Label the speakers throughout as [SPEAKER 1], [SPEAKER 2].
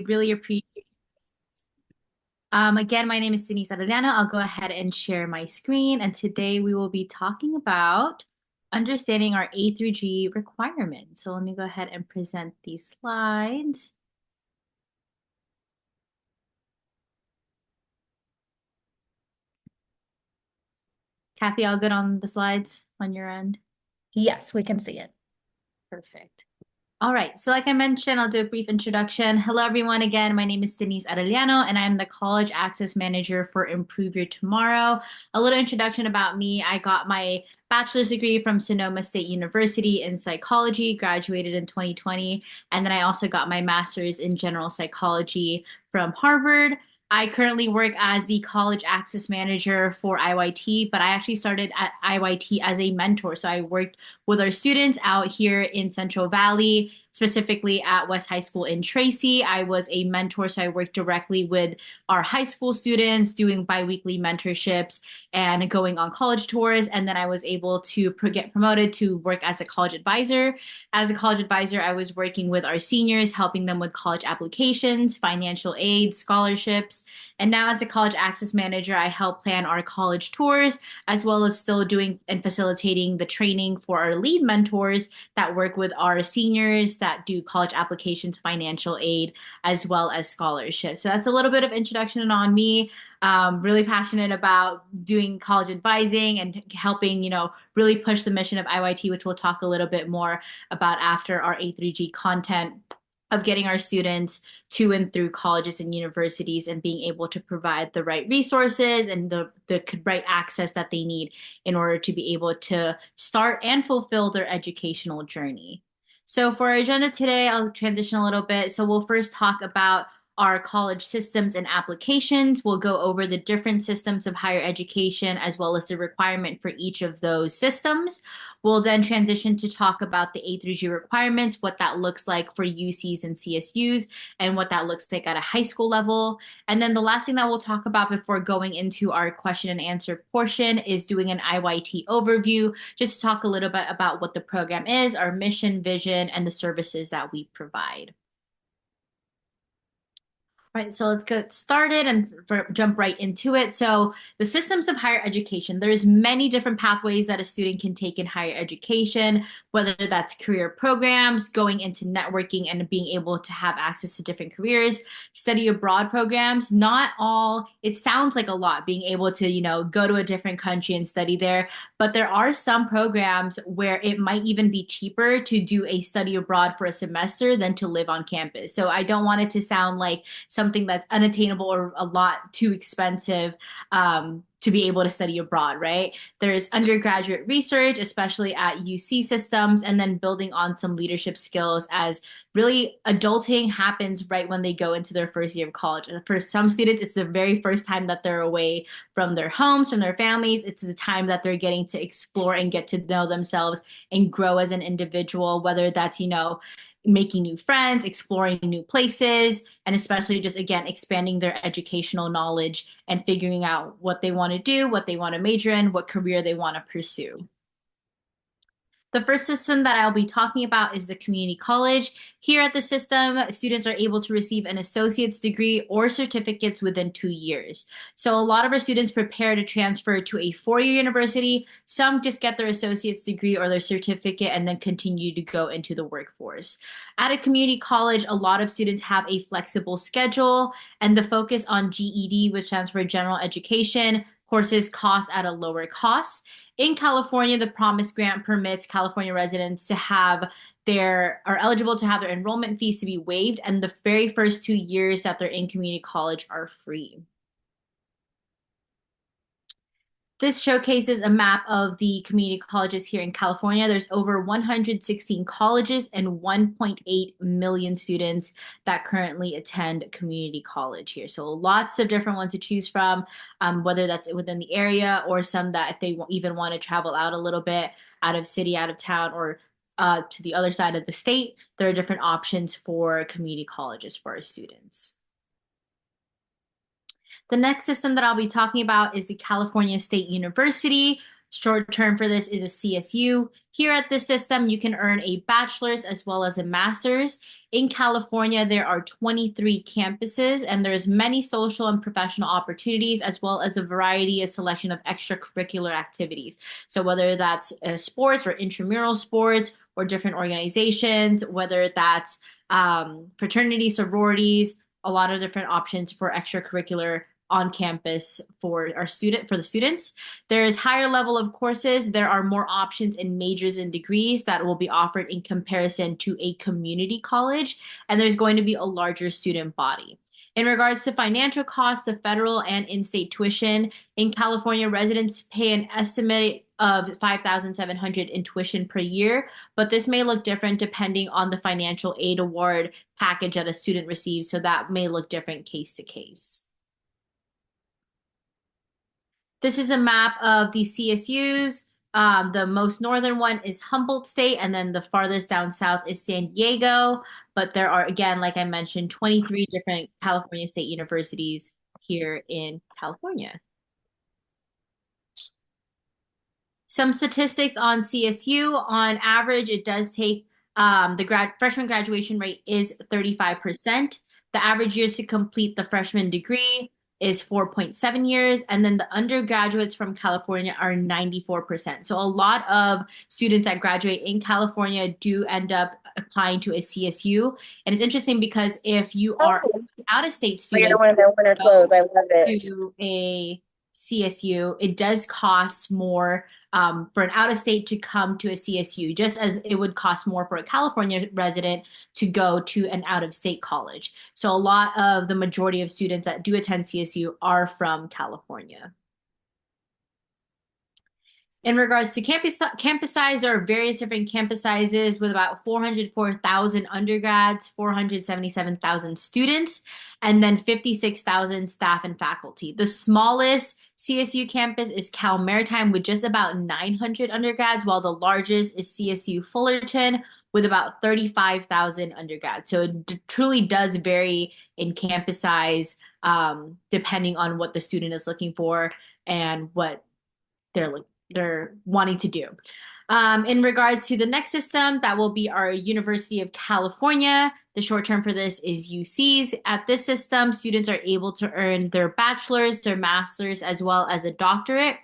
[SPEAKER 1] really appreciate it. Again, my name is Denise Arellano. I'll go ahead and share my screen. And today we will be talking about understanding our A through G requirements. So let me go ahead and present these slides. Kathy, all good on the slides on your end?
[SPEAKER 2] Yes, we can see it.
[SPEAKER 1] Perfect. All right, so like I mentioned, I'll do a brief introduction. Hello, everyone. Again, my name is Denise Arellano, and I'm the College Access Manager for Improve Your Tomorrow. A little introduction about me. I got my bachelor's degree from Sonoma State University in psychology, graduated in 2020, and then I also got my master's in general psychology from Harvard. I currently work as the college access manager for IYT, but I actually started at IYT as a mentor. So I worked with our students out here in Central Valley, specifically at West High School in Tracy. I was a mentor, so I worked directly with our high school students doing biweekly mentorships and going on college tours. And then I was able to get promoted to work as a college advisor. As a college advisor, I was working with our seniors, helping them with college applications, financial aid, scholarships. And now, as a college access manager, I help plan our college tours, as well as still doing and facilitating the training for our lead mentors that work with our seniors that do college applications, financial aid, as well as scholarships. So that's a little bit of introduction on me. Really passionate about doing college advising and helping, really push the mission of IYT, which we'll talk a little bit more about after our A3G content of getting our students to and through colleges and universities and being able to provide the right resources and the right access that they need in order to be able to start and fulfill their educational journey. So for our agenda today, I'll transition a little bit. So we'll first talk about our college systems and applications. We'll go over the different systems of higher education as well as the requirement for each of those systems. We'll then transition to talk about the A through G requirements, what that looks like for UCs and CSUs, and what that looks like at a high school level. And then the last thing that we'll talk about before going into our question and answer portion is doing an IYT overview, just to talk a little bit about what the program is, our mission, vision, and the services that we provide. Right, so let's get started and jump right into it. So the systems of higher education, there's many different pathways that a student can take in higher education, whether that's career programs, going into networking and being able to have access to different careers, study abroad programs. Not all, it sounds like a lot being able to, go to a different country and study there, but there are some programs where it might even be cheaper to do a study abroad for a semester than to live on campus. So I don't want it to sound like something that's unattainable or a lot too expensive to be able to study abroad, right? There's undergraduate research, especially at UC systems, and then building on some leadership skills as really adulting happens right when they go into their first year of college. And for some students, it's the very first time that they're away from their homes, from their families. It's the time that they're getting to explore and get to know themselves and grow as an individual, whether that's, making new friends, exploring new places, and especially just again expanding their educational knowledge and figuring out what they want to do, what they want to major in, what career they want to pursue. The first system that I'll be talking about is the community college. Here at the system, students are able to receive an associate's degree or certificates within 2 years. So a lot of our students prepare to transfer to a four-year university. Some just get their associate's degree or their certificate and then continue to go into the workforce. At a community college, a lot of students have a flexible schedule and the focus on GED, which stands for general education, courses cost at a lower cost. In California, the Promise Grant permits California residents to have are eligible to have their enrollment fees to be waived, and the very first 2 years that they're in community college are free. This showcases a map of the community colleges here in California. There's over 116 colleges and 1.8 million students that currently attend community college here. So lots of different ones to choose from, whether that's within the area or some that if they even want to travel out a little bit out of city, out of town, or to the other side of the state, there are different options for community colleges for our students. The next system that I'll be talking about is the California State University. Short term for this is a CSU. Here at this system, you can earn a bachelor's as well as a master's. In California, there are 23 campuses, and there's many social and professional opportunities, as well as a variety of selection of extracurricular activities. So whether that's sports or intramural sports or different organizations, whether that's fraternity, sororities, a lot of different options for extracurricular on campus for the students. There is higher level of courses. There are more options in majors and degrees that will be offered in comparison to a community college, and there's going to be a larger student body. In regards to financial costs, the federal and in-state tuition in California, residents pay an estimate of 5,700 in tuition per year, but this may look different depending on the financial aid award package that a student receives, so that may look different case to case. This is a map of the CSUs. The most northern one is Humboldt State, and then the farthest down south is San Diego. But there are, again, like I mentioned, 23 different California state universities here in California. Some statistics on CSU. On average, it does take the freshman graduation rate is 35%. The average years to complete the freshman degree is 4.7 years, and then the undergraduates from California are 94%. So a lot of students that graduate in California do end up applying to a CSU. And it's interesting because if you are out-of-state student
[SPEAKER 3] One of their winter clothes. I love it.
[SPEAKER 1] to a CSU, it does cost more for an out-of-state to come to a CSU, just as it would cost more for a California resident to go to an out-of-state college. So a lot of the majority of students that do attend CSU are from California. In regards to campus size, there are various different campus sizes with about 404,000 undergrads, 477,000 students, and then 56,000 staff and faculty. The smallest CSU campus is Cal Maritime with just about 900 undergrads, while the largest is CSU Fullerton with about 35,000 undergrads. So it truly does vary in campus size, depending on what the student is looking for and what they're wanting to do. In regards to the next system, that will be our University of California. The short term for this is UCs. At this system, students are able to earn their bachelor's, their master's, as well as a doctorate.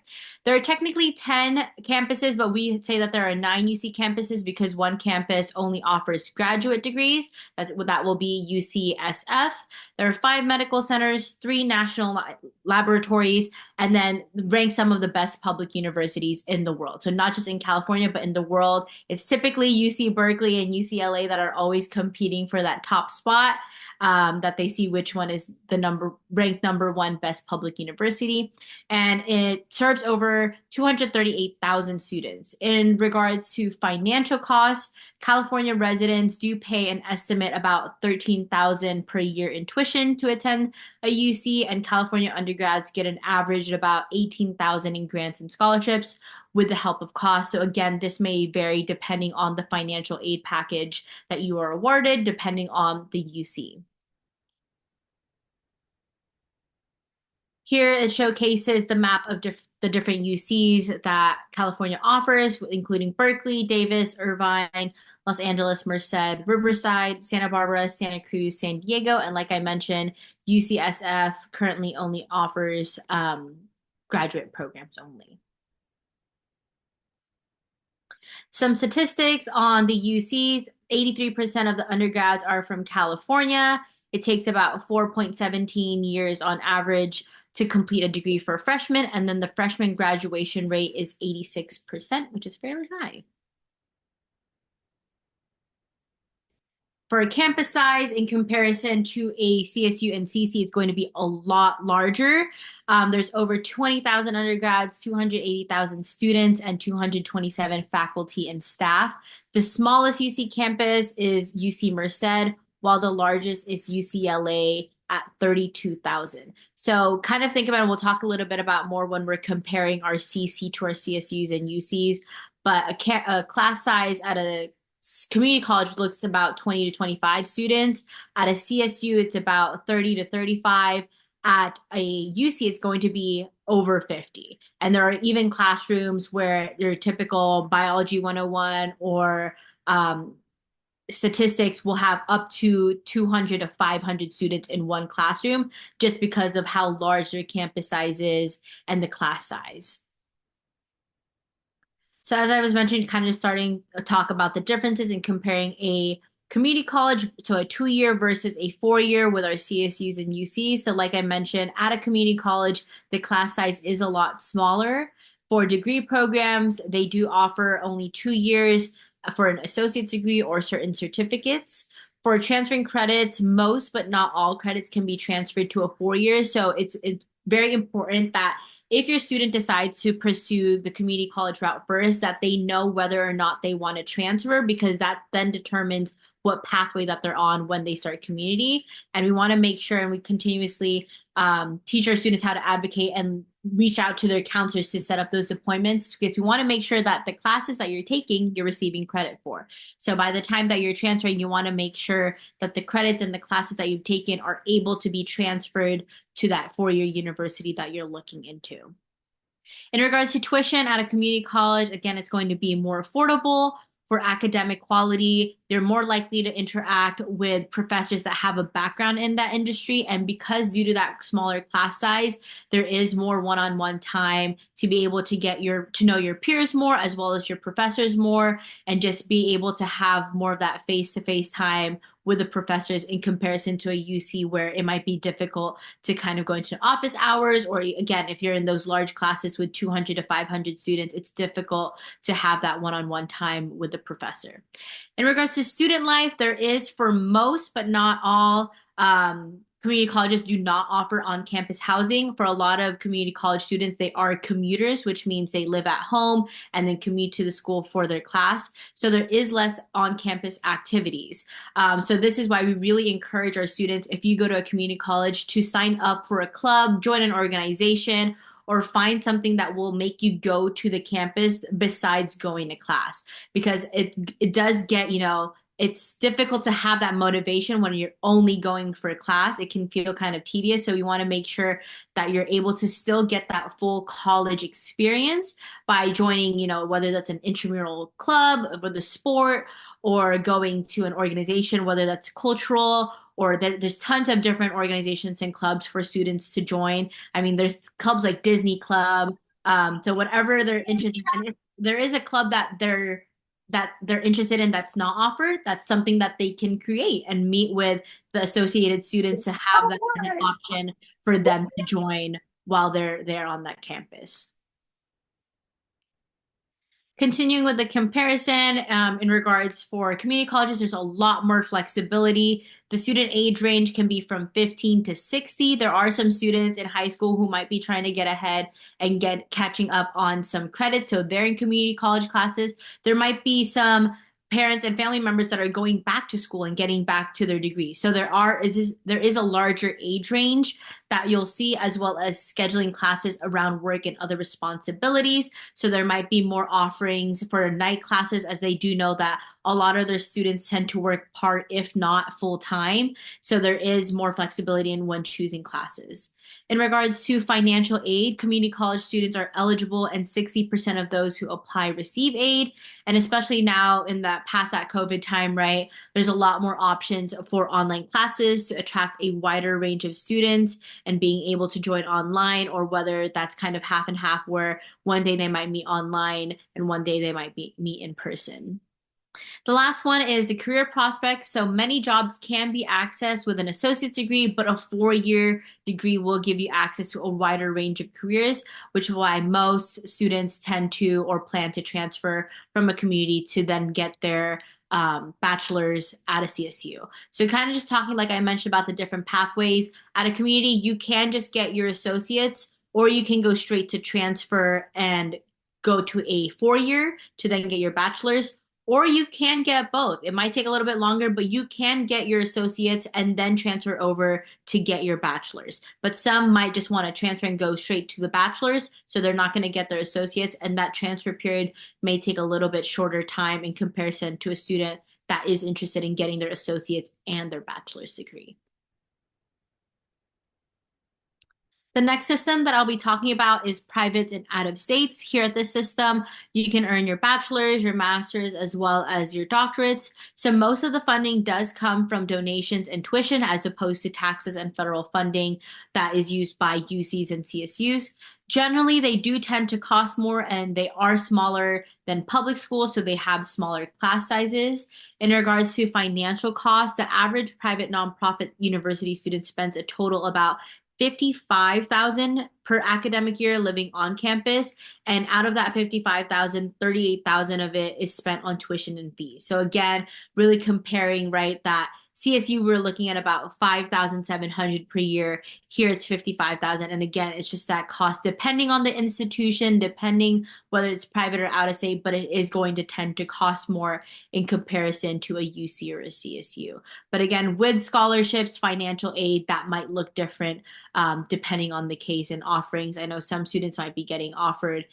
[SPEAKER 1] There are technically 10 campuses, but we say that there are 9 UC campuses because one campus only offers graduate degrees. That will be UCSF. There are 5 medical centers, 3 national laboratories, and then rank some of the best public universities in the world. So not just in California, but in the world. It's typically UC Berkeley and UCLA that are always competing for that top spot. That they see which one is the ranked number 1 best public university. And it serves over 238,000 students. In regards to financial costs, California residents do pay an estimate about $13,000 per year in tuition to attend a UC, and California undergrads get an average of about $18,000 in grants and scholarships with the help of costs. So again, this may vary depending on the financial aid package that you are awarded, depending on the UC. Here it showcases the map of the different UCs that California offers, including Berkeley, Davis, Irvine, Los Angeles, Merced, Riverside, Santa Barbara, Santa Cruz, San Diego, and like I mentioned, UCSF currently only offers graduate programs only. Some statistics on the UCs, 83% of the undergrads are from California. It takes about 4.17 years on average to complete a degree for a freshman, and then the freshman graduation rate is 86%, which is fairly high. For a campus size, in comparison to a CSU and CC, it's going to be a lot larger. There's over 20,000 undergrads, 280,000 students, and 227 faculty and staff. The smallest UC campus is UC Merced, while the largest is UCLA at 32,000. So kind of think about it, we'll talk a little bit about more when we're comparing our CC to our CSUs and UCs, but a class size at a community college looks about 20 to 25 students. At a CSU, it's about 30 to 35. at a UC, it's going to be over 50. And there are even classrooms where your typical biology 101 or statistics will have up to 200 to 500 students in one classroom just because of how large their campus size is and the class size. So as I was mentioning, kind of starting to talk about the differences in comparing a community college, so a 2-year versus a 4-year with our CSUs and UCs. So like I mentioned, at a community college, the class size is a lot smaller. For degree programs, they do offer only 2 years for an associate's degree or certain certificates. For transferring credits, most but not all credits can be transferred to a 4-year. So it's very important that if your student decides to pursue the community college route first, that they know whether or not they want to transfer, because that then determines what pathway that they're on when they start community. And we want to make sure and we continuously teach our students how to advocate and reach out to their counselors to set up those appointments, because we want to make sure that the classes that you're taking, you're receiving credit for. So by the time that you're transferring, you want to make sure that the credits and the classes that you've taken are able to be transferred to that 4-year university that you're looking into. In regards to tuition at a community college, again, it's going to be more affordable for academic quality. They're more likely to interact with professors that have a background in that industry. And because due to that smaller class size, there is more one-on-one time to be able to to know your peers more as well as your professors more, and just be able to have more of that face-to-face time with the professors in comparison to a UC where it might be difficult to kind of go into office hours, or again, if you're in those large classes with 200 to 500 students, it's difficult to have that one-on-one time with the professor. In regards to student life, there is, for most but not all, community colleges do not offer on-campus housing. For a lot of community college students, they are commuters, which means they live at home and then commute to the school for their class. So there is less on-campus activities. So this is why we really encourage our students, if you go to a community college, to sign up for a club, join an organization, or find something that will make you go to the campus besides going to class, because it does get, it's difficult to have that motivation when you're only going for a class. It can feel kind of tedious. So we want to make sure that you're able to still get that full college experience by joining, whether that's an intramural club for the sport, or going to an organization, whether that's cultural, or there's tons of different organizations and clubs for students to join. I mean, there's clubs like Disney Club. So whatever their interest is, and if there is a club that they're interested in that's not offered, that's something that they can create and meet with the associated students to have that as an option for them to join while they're there on that campus. Continuing with the comparison, in regards for community colleges, there's a lot more flexibility. The student age range can be from 15 to 60. There are some students in high school who might be trying to get ahead and catching up on some credits, so they're in community college classes. There might be some parents and family members that are going back to school and getting back to their degree. So there is a larger age range that you'll see, as well as scheduling classes around work and other responsibilities. So there might be more offerings for night classes, as they do know that a lot of their students tend to work part, if not full time. So there is more flexibility in when choosing classes. In regards to financial aid, community college students are eligible, and 60% of those who apply receive aid. And especially now in that past that COVID time, right, there's a lot more options for online classes to attract a wider range of students and being able to join online, or whether that's kind of half and half, where one day they might meet online and one day they might meet in person. The last one is the career prospects. So many jobs can be accessed with an associate's degree, but a 4-year degree will give you access to a wider range of careers, which is why most students tend to or plan to transfer from a community to then get their bachelor's at a CSU. So kind of just talking, like I mentioned, about the different pathways. At a community, you can just get your associates, or you can go straight to transfer and go to a 4-year to then get your bachelor's. Or you can get both. It might take a little bit longer, but you can get your associates and then transfer over to get your bachelor's. But some might just want to transfer and go straight to the bachelor's, so they're not going to get their associates, and that transfer period may take a little bit shorter time in comparison to a student that is interested in getting their associates and their bachelor's degree. The next system that I'll be talking about is private and out of states. Here at this system, you can earn your bachelor's, your master's, as well as your doctorates. So most of the funding does come from donations and tuition as opposed to taxes and federal funding that is used by UCs and CSUs. Generally, they do tend to cost more and they are smaller than public schools, so they have smaller class sizes. In regards to financial costs, the average private nonprofit university student spends a total about 55,000 per academic year living on campus. And out of that 55,000, 38,000 of it is spent on tuition and fees. So again, really comparing, right, that CSU, we're looking at about 5,700 per year. Here it's 55,000. And again, it's just that cost depending on the institution, depending whether it's private or out of state, but it is going to tend to cost more in comparison to a UC or a CSU. But again, with scholarships, financial aid, that might look different depending on the case and offerings. I know some students might be getting offered,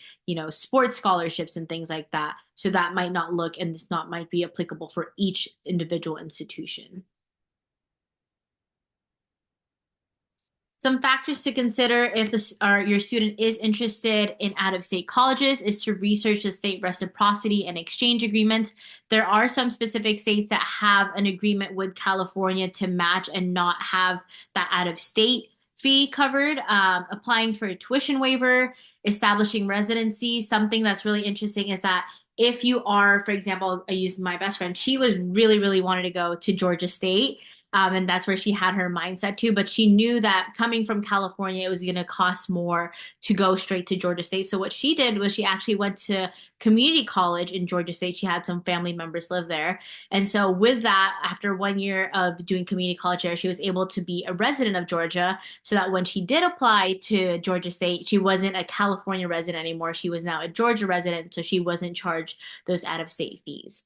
[SPEAKER 1] sports scholarships and things like that. So that might not look and this not might be applicable for each individual institution. Some factors to consider if your student is interested in out-of-state colleges is to research the state reciprocity and exchange agreements. There are some specific states that have an agreement with California to match and not have that out-of-state fee covered. Applying for a tuition waiver, establishing residency. Something that's really interesting is that if you are, for example, I use my best friend, she was really, really wanted to go to Georgia State. And that's where she had her mindset to. But she knew that coming from California, it was going to cost more to go straight to Georgia State. So what she did was she actually went to community college in Georgia State. She had some family members live there. And so with that, after 1 year of doing community college there, she was able to be a resident of Georgia so that when she did apply to Georgia State, she wasn't a California resident anymore. She was now a Georgia resident. So she wasn't charged those out-of-state fees.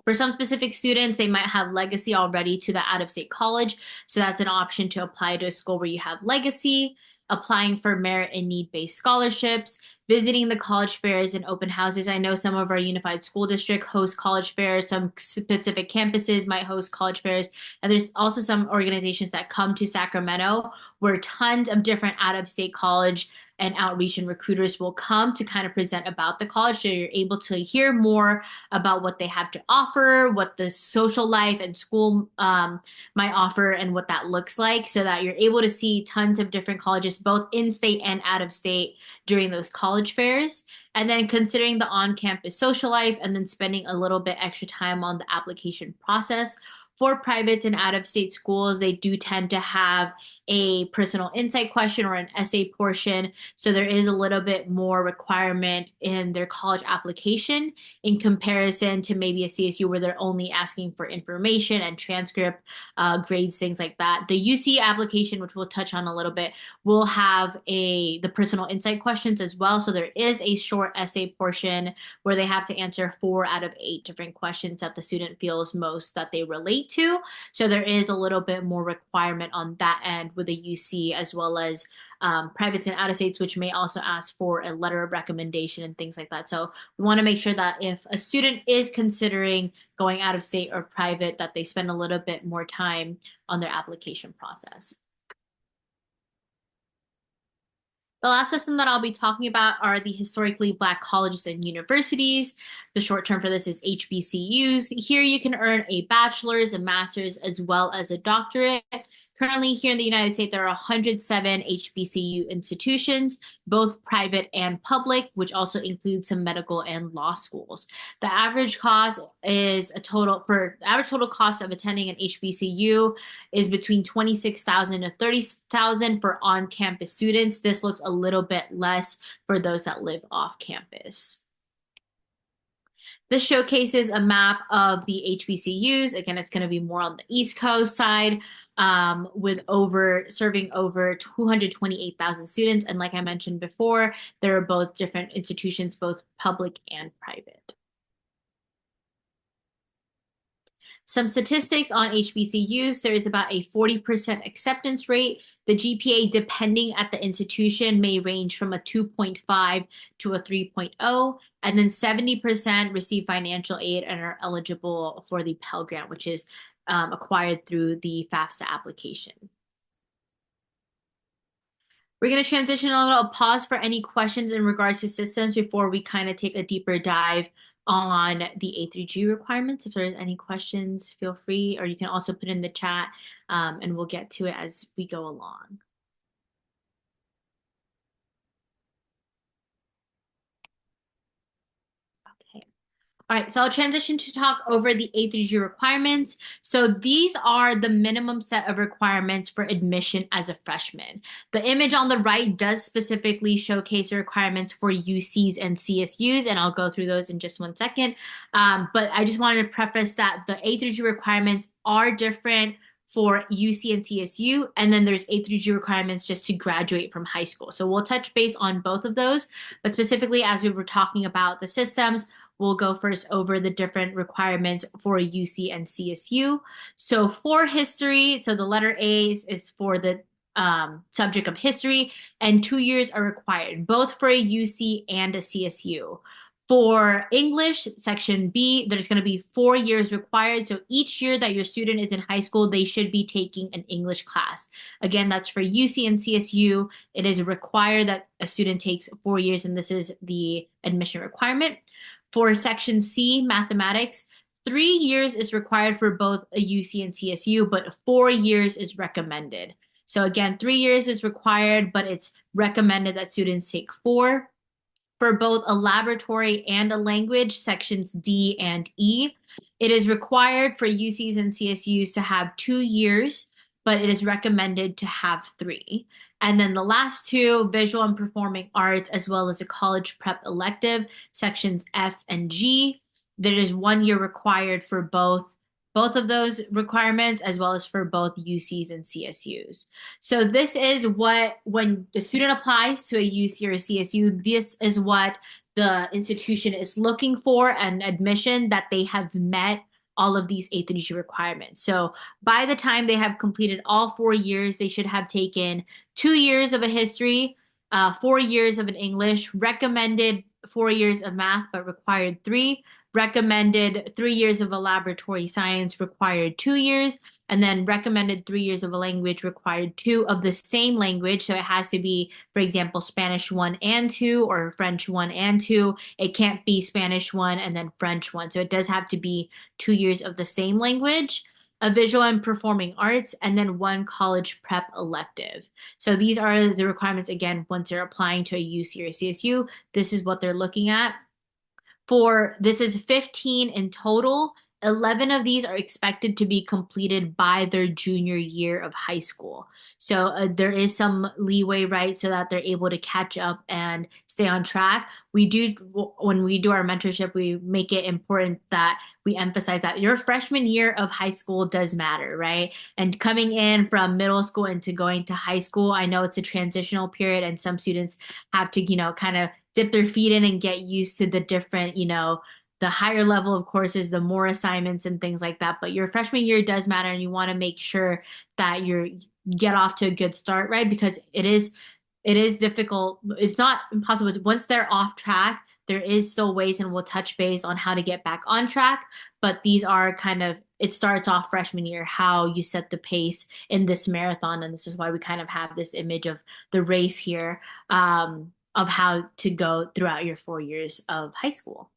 [SPEAKER 1] For some specific students, they might have legacy already to the out-of-state college. So that's an option to apply to a school where you have legacy, applying for merit and need-based scholarships, visiting the college fairs and open houses. I know some of our unified school district host college fairs, some specific campuses might host college fairs, and there's also some organizations that come to Sacramento where tons of different out-of-state college and outreach and recruiters will come to kind of present about the college. So you're able to hear more about what they have to offer, what the social life and school might offer, and what that looks like, so that you're able to see tons of different colleges, both in-state and out-of-state, during those college fairs. And then considering the on-campus social life, and then spending a little bit extra time on the application process. For privates and out-of-state schools, they do tend to have a personal insight question or an essay portion. So there is a little bit more requirement in their college application in comparison to maybe a CSU where they're only asking for information and transcript, grades, things like that. The UC application, which we'll touch on a little bit, will have the personal insight questions as well. So there is a short essay portion where they have to answer 4 out of 8 different questions that the student feels most that they relate to. So there is a little bit more requirement on that end with the UC, as well as privates and out of states, which may also ask for a letter of recommendation and things like that. So we want to make sure that if a student is considering going out of state or private, that they spend a little bit more time on their application process. The last system that I'll be talking about are the historically Black colleges and universities. The short term for this is HBCUs. Here you can earn a bachelor's, a master's, as well as a doctorate. Currently here in the United States, there are 107 HBCU institutions, both private and public, which also includes some medical and law schools. The average cost is average total cost of attending an HBCU is between $26,000 to $30,000 for on-campus students. This looks a little bit less for those that live off campus. This showcases a map of the HBCUs. Again, it's going to be more on the East Coast side, with serving over 228,000 students. And like I mentioned before, there are both different institutions, both public and private. Some statistics on HBCUs, there is about a 40% acceptance rate. The GPA, depending at the institution, may range from a 2.5 to a 3.0, and then 70% receive financial aid and are eligible for the Pell Grant, which is acquired through the FAFSA application. We're going to transition a little, pause for any questions in regards to systems before we kind of take a deeper dive on the A through G requirements. If there's any questions, feel free, or you can also put in the chat, and we'll get to it as we go along. Okay. All right, so I'll transition to talk over the A through G requirements. So these are the minimum set of requirements for admission as a freshman. The image on the right does specifically showcase the requirements for UCs and CSUs, and I'll go through those in just one second. But I just wanted to preface that the A through G requirements are different for UC and CSU, and then there's A through G requirements just to graduate from high school. So we'll touch base on both of those, but specifically as we were talking about the systems, we'll go first over the different requirements for UC and CSU. So for history, so the letter A is for the subject of history, and 2 years are required, both for a UC and a CSU. For English, section B, there's going to be 4 years required. So each year that your student is in high school, they should be taking an English class. Again, that's for UC and CSU. It is required that a student takes 4 years, and this is the admission requirement. For section C, mathematics, 3 years is required for both a UC and CSU, but 4 years is recommended. So again, 3 years is required, but it's recommended that students take 4. For both a laboratory and a language, sections D and E, it is required for UCs and CSUs to have 2 years, but it is recommended to have 3. And then the last two, visual and performing arts, as well as a college prep elective, sections F and G. There is 1 year required for both of those requirements, as well as for both UCs and CSUs. So this is what, when the student applies to a UC or a CSU, this is what the institution is looking for, an admission that they have met all of these A through G requirements. So by the time they have completed all 4 years, they should have taken 2 years of a history, 4 years of an English, recommended 4 years of math, but required 3, recommended 3 years of a laboratory science, required 2 years, and then recommended 3 years of a language, required 2 of the same language. So it has to be, for example, Spanish 1 and 2 or French 1 and 2. It can't be Spanish 1 and then French 1. So it does have to be 2 years of the same language, a visual and performing arts, and then 1 college prep elective. So these are the requirements, again, once they're applying to a UC or a CSU, this is what they're looking at. This is 15 in total. 11 of these are expected to be completed by their junior year of high school. So there is some leeway, right, so that they're able to catch up and stay on track. When we do our mentorship, we make it important that we emphasize that your freshman year of high school does matter, right? And coming in from middle school into going to high school, I know it's a transitional period and some students have to, kind of dip their feet in and get used to the different, the higher level of courses, the more assignments and things like that. But your freshman year does matter, and you want to make sure that you get off to a good start, right? Because it is difficult. It's not impossible. Once they're off track, there is still ways, and we'll touch base on how to get back on track. But these are it starts off freshman year, how you set the pace in this marathon. And this is why we kind of have this image of the race here, of how to go throughout your 4 years of high school.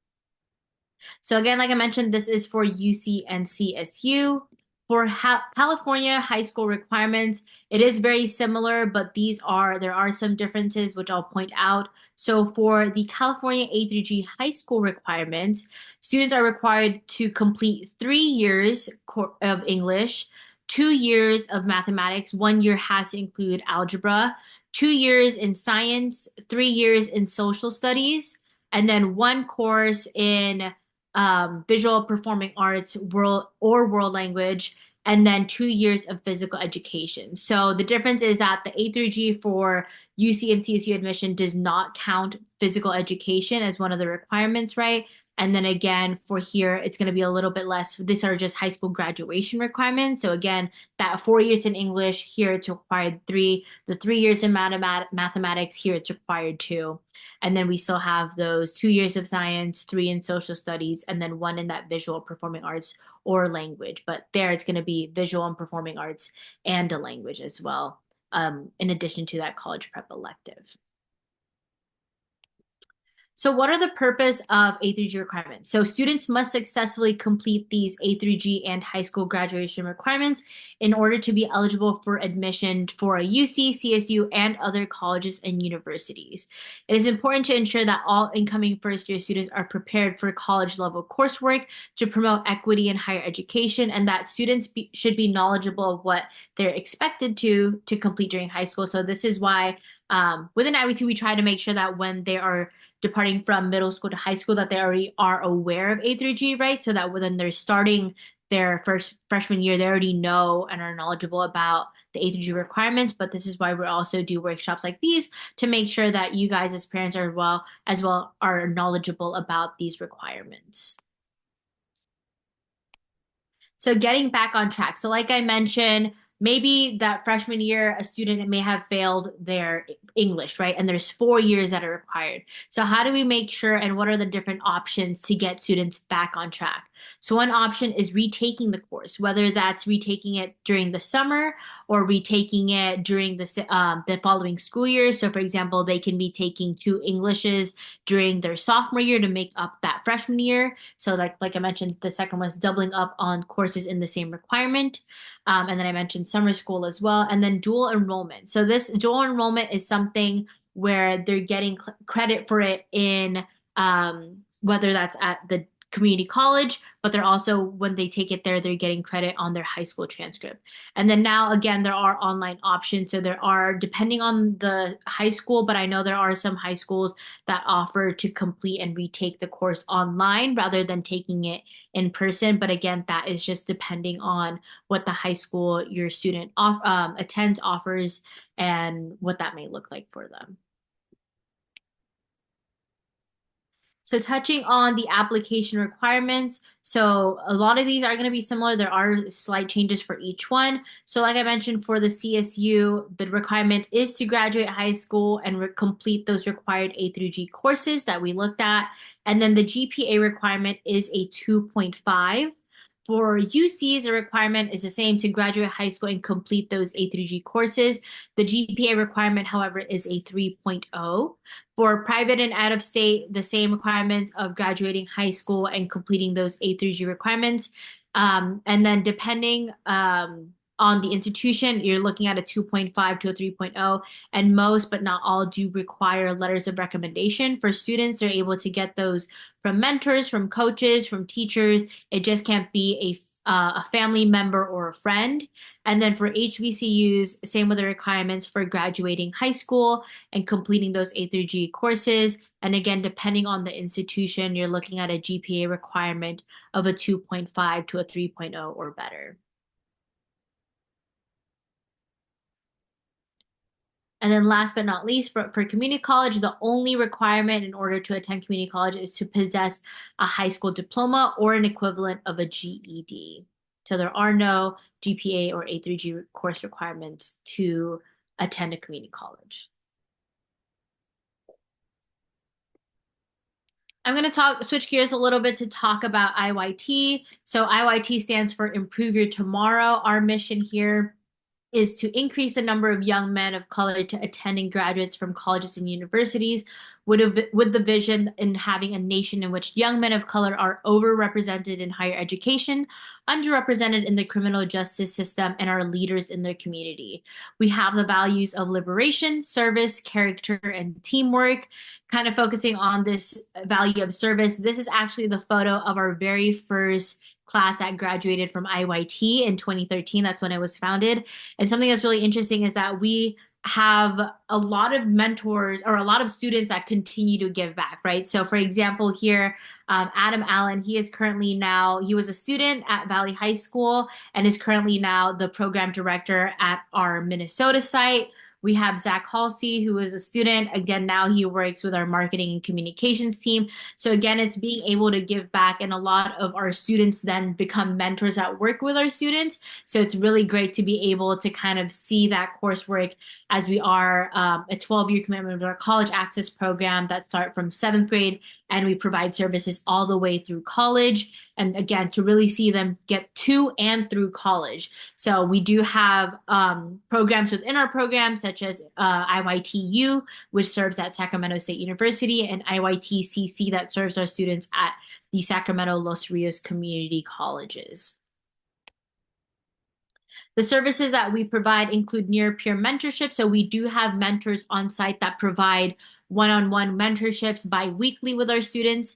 [SPEAKER 1] So again, like I mentioned, this is for UC and CSU. For California high school requirements, it is very similar, but there are some differences, which I'll point out. So for the California A through G high school requirements, students are required to complete 3 years of English, 2 years of mathematics, 1 year has to include algebra, 2 years in science, 3 years in social studies, and then 1 course in visual performing arts, world language, and then 2 years of physical education. So the difference is that the A through G for UC and CSU admission does not count physical education as one of the requirements, right? And then again, for here, it's going to be a little bit less. These are just high school graduation requirements. So again, that 4 years in English, here it's required 3. The 3 years in mathematics, here it's required 2. And then we still have those 2 years of science, 3 in social studies, and then 1 in that visual performing arts or language. But there it's going to be visual and performing arts and a language as well. in addition to that college prep elective. So what are the purpose of A through G requirements? So students must successfully complete these A through G and high school graduation requirements in order to be eligible for admission for a UC, CSU, and other colleges and universities. It is important to ensure that all incoming first-year students are prepared for college-level coursework to promote equity in higher education, and that students should be knowledgeable of what they're expected to complete during high school. So this is why within IYT, we try to make sure that when they are departing from middle school to high school that they already are aware of A through G, right? So that when they're starting their first freshman year, they already know and are knowledgeable about the A through G requirements. But this is why we also do workshops like these to make sure that you guys as parents are as well are knowledgeable about these requirements. So getting back on track. So like I mentioned, maybe that freshman year, a student may have failed their English, right? And there's 4 years that are required. So how do we make sure and what are the different options to get students back on track? So one option is retaking the course, whether that's retaking it during the summer or retaking it during the following school year. So for example, they can be taking 2 Englishes during their sophomore year to make up that freshman year. So like I mentioned, the second was doubling up on courses in the same requirement. And then I mentioned summer school as well, and then dual enrollment. So this dual enrollment is something where they're getting credit for it in whether that's at the community college, but they're also, when they take it there, they're getting credit on their high school transcript. And then now, again, there are online options. So there are, depending on the high school, but I know there are some high schools that offer to complete and retake the course online rather than taking it in person. But again, that is just depending on what the high school your student attends, offers, and what that may look like for them. So touching on the application requirements, so a lot of these are going to be similar. There are slight changes for each one. So like I mentioned, for the CSU, the requirement is to graduate high school and complete those required A through G courses that we looked at. And then the GPA requirement is a 2.5. For UCs, the requirement is the same to graduate high school and complete those A through G courses. The GPA requirement, however, is a 3.0. For private and out of state, the same requirements of graduating high school and completing those A through G requirements. And then depending on the institution, you're looking at a 2.5 to a 3.0, and most, but not all, do require letters of recommendation. For students, they're able to get those from mentors, from coaches, from teachers. It just can't be a family member or a friend. And then for HBCUs, same with the requirements for graduating high school and completing those A through G courses. And again, depending on the institution, you're looking at a GPA requirement of a 2.5 to a 3.0 or better. And then last but not least, for community college, the only requirement in order to attend community college is to possess a high school diploma or an equivalent of a GED. So there are no GPA or A through G course requirements to attend a community college. I'm going to switch gears a little bit to talk about IYT. So IYT stands for Improve Your Tomorrow. Our mission here is to increase the number of young men of color to attending graduates from colleges and universities with the vision in having a nation in which young men of color are overrepresented in higher education, underrepresented in the criminal justice system, and are leaders in their community. We have the values of liberation, service, character, and teamwork. Kind of focusing on this value of service, this is actually the photo of our very first class that graduated from IYT in 2013. That's when it was founded. And something that's really interesting is that we have a lot of mentors or a lot of students that continue to give back, right? So for example, here, Adam Allen, he was a student at Valley High School and is currently now the program director at our Minnesota site. We have Zach Halsey, who is a student. Again, now he works with our marketing and communications team. So again, it's being able to give back, and a lot of our students then become mentors that work with our students. So it's really great to be able to kind of see that coursework as we are a 12-year commitment with our college access program that start from 7th grade and we provide services all the way through college. And again, to really see them get to and through college. So we do have programs within our program, such as IYTU, which serves at Sacramento State University, and IYTCC that serves our students at the Sacramento Los Rios community colleges. The services that we provide include near peer mentorship. So we do have mentors on site that provide one-on-one mentorships bi-weekly with our students.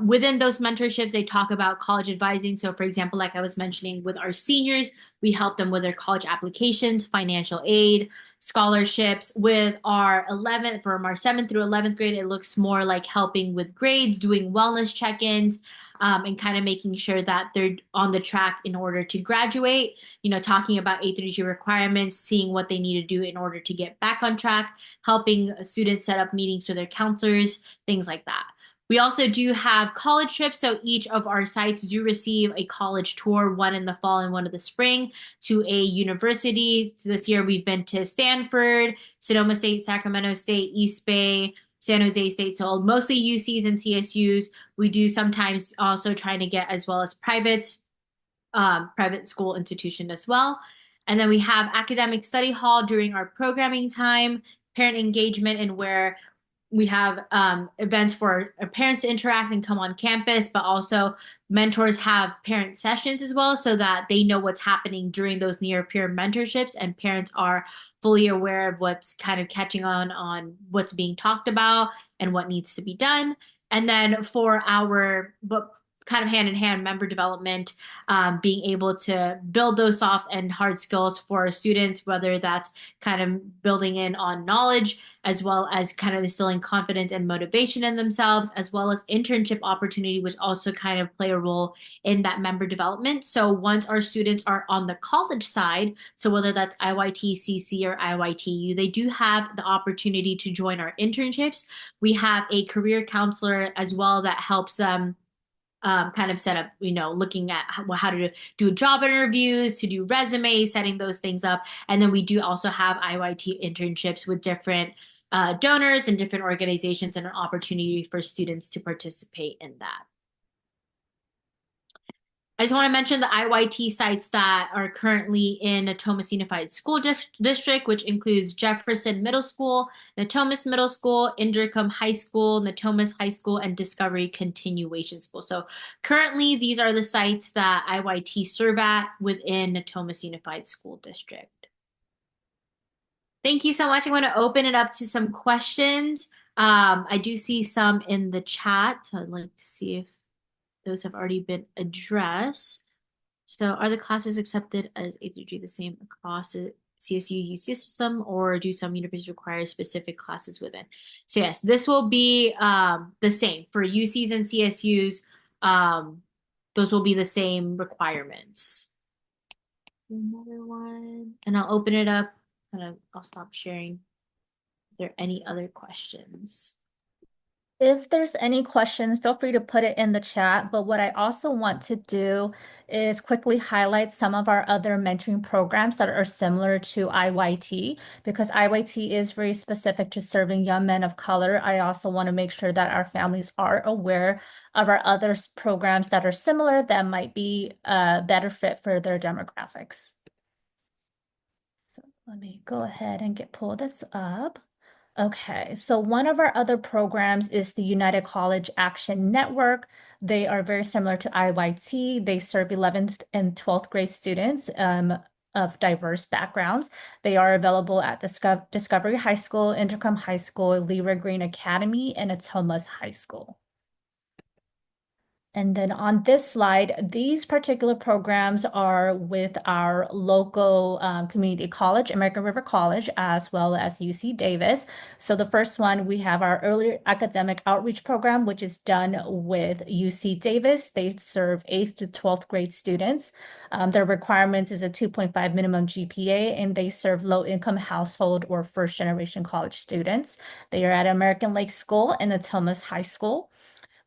[SPEAKER 1] Within those mentorships, they talk about college advising. So for example, like I was mentioning with our seniors, we help them with their college applications, financial aid, scholarships. With our 11th, from our 7th through 11th grade, it looks more like helping with grades, doing wellness check-ins, and kind of making sure that they're on the track in order to graduate, talking about A through G requirements, seeing what they need to do in order to get back on track, helping students set up meetings with their counselors, things like that. We also do have college trips. So each of our sites do receive a college tour, one in the fall and one in the spring, to a university. So this year we've been to Stanford, Sonoma State, Sacramento State, East Bay, San Jose State. So mostly UCs and CSUs. We do sometimes also trying to get as well as private school institution as well. And then we have academic study hall during our programming time, parent engagement, and where we have events for our parents to interact and come on campus, but also mentors have parent sessions as well so that they know what's happening during those near peer mentorships, and parents are fully aware of what's kind of catching on what's being talked about and what needs to be done. And then for our kind of hand in hand member development, being able to build those soft and hard skills for our students, whether that's kind of building in on knowledge, as well as kind of instilling confidence and motivation in themselves, as well as internship opportunity, which also kind of play a role in that member development. So once our students are on the college side, so whether that's IYT-CC or IYTU, they do have the opportunity to join our internships. We have a career counselor as well that helps them kind of set up, looking at how to do job interviews, to do resumes, setting those things up. And then we do also have IYT internships with different donors and different organizations, and an opportunity for students to participate in that. I just want to mention the IYT sites that are currently in Natomas Unified School District, which includes Jefferson Middle School, Natomas Middle School, Inderkum High School, Natomas High School, and Discovery Continuation School. So currently, these are the sites that IYT serve at within Natomas Unified School District. Thank you so much. I'm going to open it up to some questions. I do see some in the chat, so I'd like to see if those have already been addressed. So are the classes accepted as A through G the same across the CSU UC system, or do some universities require specific classes within? So yes, this will be the same for UCs and CSUs. Those will be the same requirements. Another one, and I'll open it up. I'll stop sharing. Is there any other questions?
[SPEAKER 2] If there's any questions, feel free to put it in the chat. But what I also want to do is quickly highlight some of our other mentoring programs that are similar to IYT, because IYT is very specific to serving young men of color. I also want to make sure that our families are aware of our other programs that are similar that might be a better fit for their demographics. So let me go ahead and pull this up. Okay, so one of our other programs is the United College Action Network. They are very similar to IYT. They serve 11th and 12th grade students of diverse backgrounds. They are available at Discovery High School, Inderkum High School, Lyra Green Academy, and Natomas High School. And then on this slide, these particular programs are with our local community college, American River College, as well as UC Davis. So the first one, we have our early academic outreach program, which is done with UC Davis. They serve 8th to 12th grade students. Their requirements is a 2.5 minimum GPA, and they serve low-income household or first-generation college students. They are at American Lake School and Natomas High School.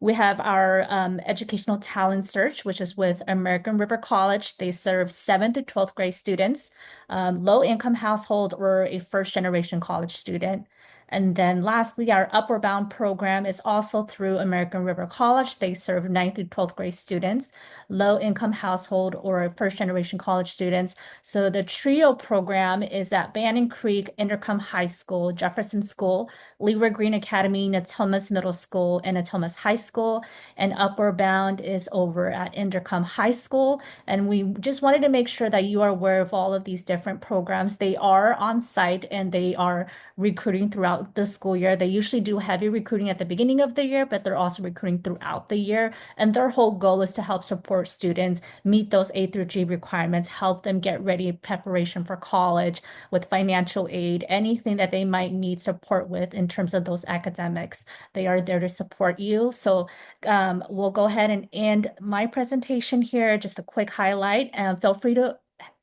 [SPEAKER 2] We have our educational talent search, which is with American River College. They serve 7th to 12th grade students, low income household, or a first generation college student. And then lastly, our Upward Bound program is also through American River College. They serve 9th through 12th grade students, low income household, or first generation college students. So the TRIO program is at Bannon Creek, Intercom High School, Jefferson School, Leeward Green Academy, Natomas Middle School, and Natomas High School. And Upward Bound is over at Intercom High School. And we just wanted to make sure that you are aware of all of these different programs. They are on site and they are recruiting throughout the school year. They usually do heavy recruiting at the beginning of the year, but they're also recruiting throughout the year. And their whole goal is to help support students meet those A through G requirements, help them get ready preparation for college with financial aid, anything that they might need support with in terms of those academics. They are there to support you. So we'll go ahead and end my presentation here, just a quick highlight, and feel free to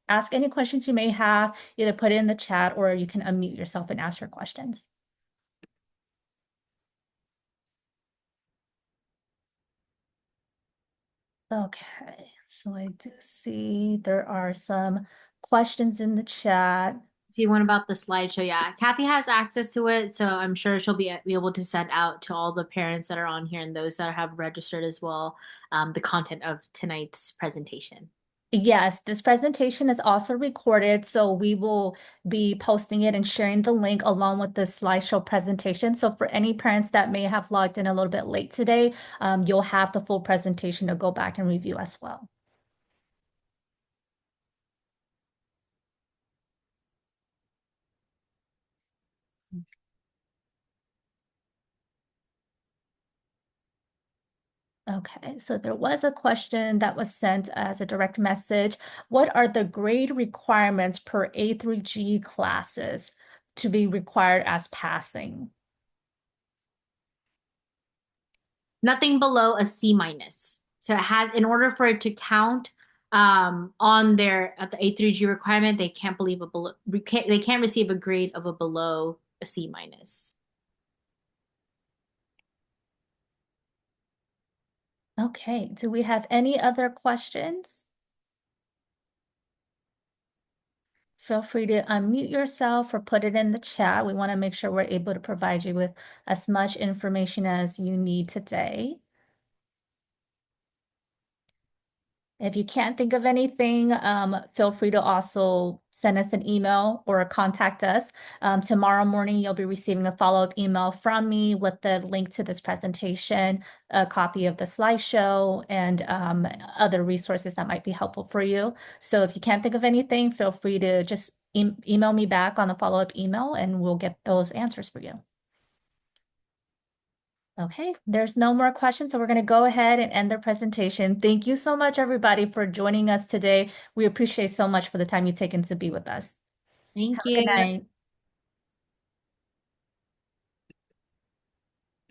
[SPEAKER 2] ask any questions you may have, either put it in the chat or you can unmute yourself and ask your questions. Okay, so I do see there are some questions in the chat.
[SPEAKER 1] See one about the slideshow. Yeah, Kathy has access to it, so I'm sure she'll be able to send out to all the parents that are on here and those that have registered as well, the content of tonight's presentation.
[SPEAKER 2] Yes, this presentation is also recorded, so we will be posting it and sharing the link along with the slideshow presentation. So for any parents that may have logged in a little bit late today, you'll have the full presentation to go back and review as well. Okay, so there was a question that was sent as a direct message. What are the grade requirements per A through G classes to be required as passing?
[SPEAKER 1] Nothing below a C minus. So it has, in order for it to count on their at the A through G requirement, they can't believe a below they can't receive a grade of a below a C minus.
[SPEAKER 2] Okay, do we have any other questions? Feel free to unmute yourself or put it in the chat. We want to make sure we're able to provide you with as much information as you need today. If you can't think of anything, feel free to also send us an email or contact us. Tomorrow morning, you'll be receiving a follow-up email from me with the link to this presentation, a copy of the slideshow, and other resources that might be helpful for you. So if you can't think of anything, feel free to just email me back on the follow-up email, and we'll get those answers for you. Okay, there's no more questions, so we're going to go ahead and end the presentation. Thank you so much, everybody, for joining us today. We appreciate so much for the time you've taken to be with us.
[SPEAKER 1] Thank
[SPEAKER 2] Have a
[SPEAKER 1] you.
[SPEAKER 2] good night.